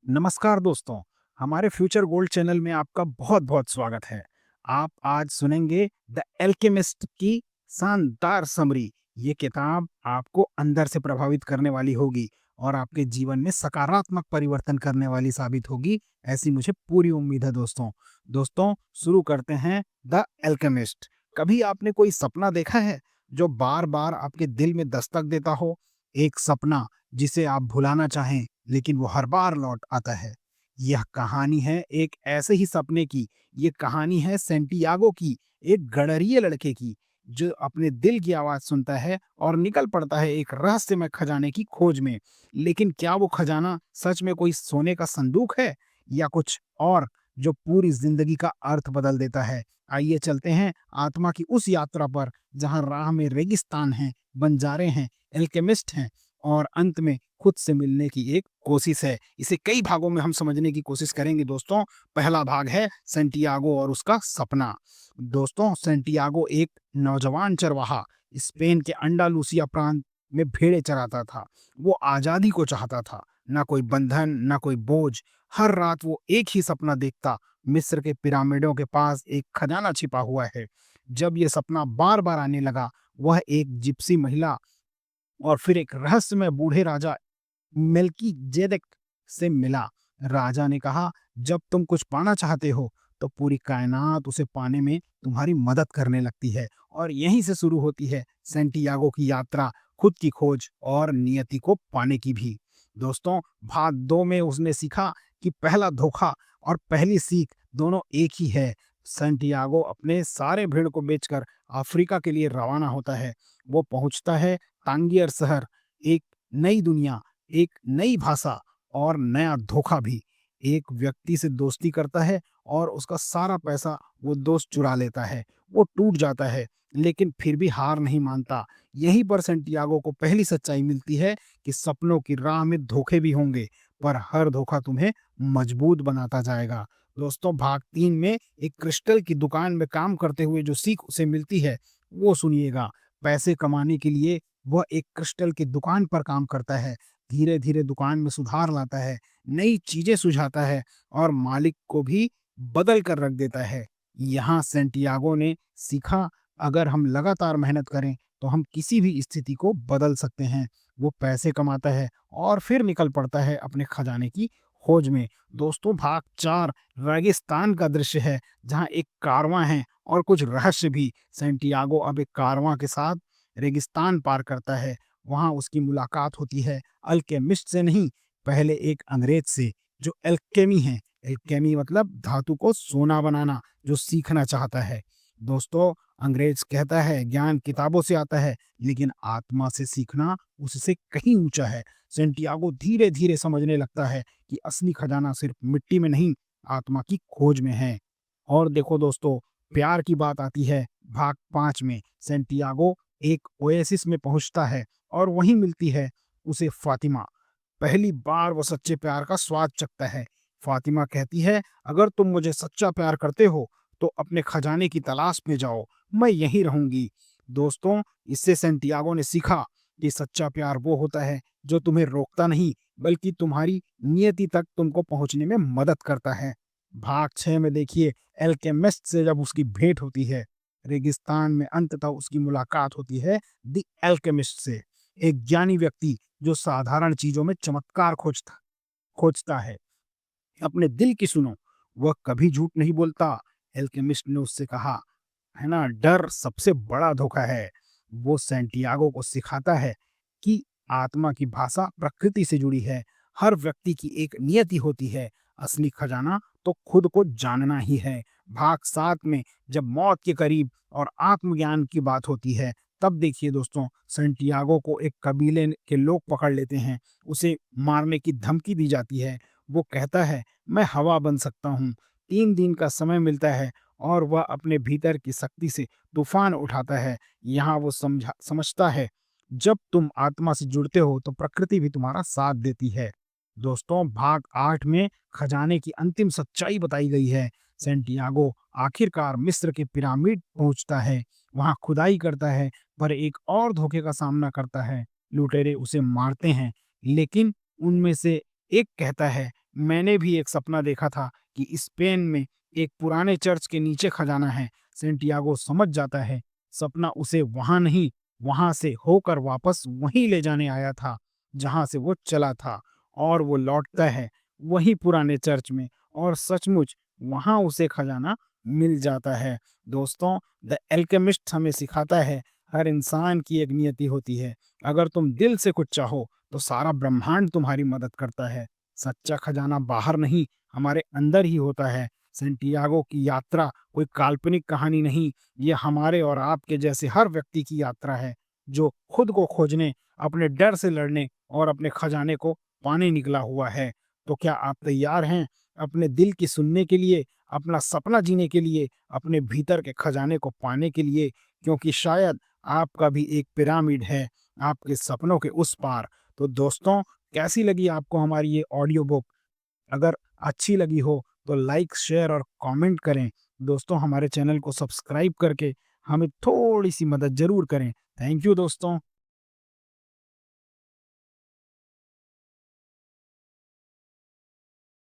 नमस्कार दोस्तों, हमारे फ्यूचर गोल्ड चैनल में आपका बहुत-बहुत स्वागत है। आप आज सुनेंगे द एल्केमिस्ट की शानदार समरी। ये किताब आपको अंदर से प्रभावित करने वाली होगी और आपके जीवन में सकारात्मक परिवर्तन करने वाली साबित होगी, ऐसी मुझे पूरी उम्मीद है दोस्तों। दोस्तों, शुरू करते हैं द एल्केमिस्ट। कभी आपने कोई सपना देखा है जो बार-बार आपके दिल में दस्तक देता हो? एक सपना जिसे आप भुलाना चाहें लेकिन वो हर बार लौट आता है। यह कहानी है एक ऐसे ही सपने की। ये कहानी है सेंटियागो की, एक गडरिये लड़के की, जो अपने दिल की आवाज़ सुनता है और निकल पड़ता है एक रहस्यमय खजाने की खोज में। लेकिन क्या वो खजाना सच में कोई सोने का संदूक है या कुछ और जो पूरी ज़िंदगी का अर्थ बदल देता है? आइए चलते हैं आत्मा की उस यात्रा पर जहाँ राह में रेगिस्तान हैं, बंजारे हैं, एल्केमिस्ट हैं और अंत में खुद से मिलने की एक कोशिश है। इसे कई भागों में हम समझने की कोशिश करेंगे दोस्तों। पहला भाग है सेंटियागो और उसका सपना। दोस्तों, सेंटियागो एक नौजवान चरवाहा स्पेन के अंडालूसिया प्रांत में भेड़ें चराता था। वो आज़ादी को चाहता था, ना कोई बंधन, ना कोई बोझ। हर रात वो एक ही सपना देखता, मिस्र के पिरामिडों के पास एक खजाना छिपा हुआ है। जब ये सपना बार-बार आने लगा, वह एक जिप्सी महिला और फिर एक रहस्यमय बूढ़े राजा मेल्कीजेदेक से मिला। राजा ने कहा, जब तुम कुछ पाना चाहते हो तो पूरी कायनात उसे पाने में तुम्हारी मदद करने लगती है। और यहीं से शुरू होती है सेंटियागो की यात्रा, खुद की खोज और नियति को पाने की भी। दोस्तों, भाग 2 में उसने सीखा कि पहला धोखा और पहली सीख दोनों एक ही है। सेंटियागो अपने सारे भीड़ को बेचकर अफ्रीका के लिए रवाना होता है। वो पहुंचता है तांगियर शहर, एक नई दुनिया, एक नई भाषा और नया धोखा भी। एक व्यक्ति से दोस्ती करता है और उसका सारा पैसा वो दोस्त चुरा लेता है। वो टूट जाता है, लेकिन फिर भी हार नहीं मानता। यहीं पर सेंटियागो को पहली सच्चाई मिलती है कि सपनों की राह में धोखे भी होंगे, पर हर धोखा तुम्हें मजबूत बनाता जाएगा। दोस्तों, भाग 3 में एक क्रिस्टल की दुकान में काम करते हुए जो सीख उसे मिलती है, वो सुनिएगा। पैसे कमाने के लिए वह एक क्रिस्टल की दुकान पर काम करता है। धीरे-धीरे दुकान में सुधार लाता है, नई चीज़ें सुझाता है और मालिक को भी बदल कर रख देता है। यहाँ सेंटियागो ने सीखा, अगर हम लगातार मेहनत करें, तो हम किसी भी स्थिति को बदल सकते हैं। वो पैसे कमाता है और फिर निकल पड़ता है अपने खजाने की खोज में। दोस्तों, भाग 4 रेगिस्तान का दृश्य है, जहाँ एक कारवां है और कुछ रहस्य भी। सेंटियागो अब एक कारवां के साथ रेगिस्तान पार करता है। वहाँ उसकी मुलाकात होती है अल्केमिस्ट से नहीं, पहले एक अंग्रेज से जो एल्केमी है। एल्केमी मतलब धातु को सोना बनाना, जो सीखना चाहता है। दोस्तों, अंग्रेज कहता है ज्ञान किताबों से आता है, लेकिन आत्मा से सीखना उससे कहीं ऊंचा है। सेंटियागो धीरे धीरे समझने लगता है कि असली खजाना सिर्फ मिट्टी में नहीं, आत्मा की खोज में है। और देखो दोस्तों, प्यार की बात आती है भाग 5 में। सेंटियागो एक ओएसिस में पहुंचता है और वहीं मिलती है उसे फातिमा। पहली बार वो सच्चे प्यार का स्वाद चखता है। फातिमा कहती है, अगर तुम मुझे सच्चा प्यार करते हो तो अपने खजाने की तलाश में जाओ, मैं यहीं रहूंगी। दोस्तों, इससे सेंटियागो ने सीखा कि सच्चा प्यार वो होता है जो तुम्हें रोकता नहीं, बल्कि तुम्हारी नियति तक तुमको पहुंचने में मदद करता है। भाग 6 में देखिए, एल्केमिस्ट से जब उसकी भेंट होती है, रेगिस्तान में अंततः उसकी मुलाकात होती है द एल्केमिस्ट से, एक ज्ञानी व्यक्ति जो साधारण चीजों में चमत्कार खोजता खोजता है। अपने दिल की सुनो, वह कभी झूठ नहीं बोलता। एल्केमिस्ट ने उससे कहा, है ना, डर सबसे बड़ा धोखा है। वो सेंटियागो को सिखाता है कि आत्मा की भाषा प्रकृति से जुड़ी है। हर व्यक्ति की एक नियति होती है। असली खजाना तो खुद को जानना ही है। भाग 7 में जब मौत के करीब और आत्मज्ञान की बात होती है, तब देखिए दोस्तों, सेंटियागो को एक कबीले के लोग पकड़ लेते हैं। उसे मारने की धमकी दी जाती है। वो कहता है, मैं हवा बन सकता हूँ। 3 दिन का समय मिलता है और वह अपने भीतर की शक्ति से तूफान उठाता है। यहाँ वो समझता है, जब तुम आत्मा से जुड़ते हो तो प्रकृति भी तुम्हारा साथ देती है। दोस्तों, भाग 8 में खजाने की अंतिम सच्चाई बताई गई है। सेंटियागो आखिरकार मिस्र के पिरामिड पहुंचता है, वहां खुदाई करता है, पर एक और धोखे का सामना करता है। लुटेरे उसे मारते हैं, लेकिन उनमें से एक कहता है, मैंने भी एक सपना देखा था कि स्पेन में एक पुराने चर्च के नीचे खजाना है। सेंटियागो समझ जाता है सपना उसे वहां नहीं, वहां से होकर वापस वहीं ले जाने आया था जहां से वो चला था। और वो लौटता है वही पुराने चर्च में, और सचमुच वहां उसे खजाना मिल जाता है। दोस्तों, द एल्केमिस्ट हमें सिखाता है हर इंसान की एक नियति होती है। अगर तुम दिल से कुछ चाहो तो सारा ब्रह्मांड तुम्हारी मदद करता है। सच्चा खजाना बाहर नहीं, हमारे अंदर ही होता है। सेंटियागो की यात्रा कोई काल्पनिक कहानी नहीं, ये हमारे और आपके जैसे हर व्यक्ति की यात्रा है जो खुद को खोजने, अपने डर से लड़ने और अपने खजाने को पाने निकला हुआ है। तो क्या आप तैयार हैं अपने दिल की सुनने के लिए, अपना सपना जीने के लिए, अपने भीतर के खजाने को पाने के लिए? क्योंकि शायद आपका भी एक पिरामिड है आपके सपनों के उस पार। तो दोस्तों, कैसी लगी आपको हमारी ये ऑडियो बुक? अगर अच्छी लगी हो तो लाइक, शेयर और कमेंट करें। दोस्तों, हमारे चैनल को सब्सक्राइब करके हमें थोड़ी सी मदद ज़रूर करें। थैंक यू दोस्तों।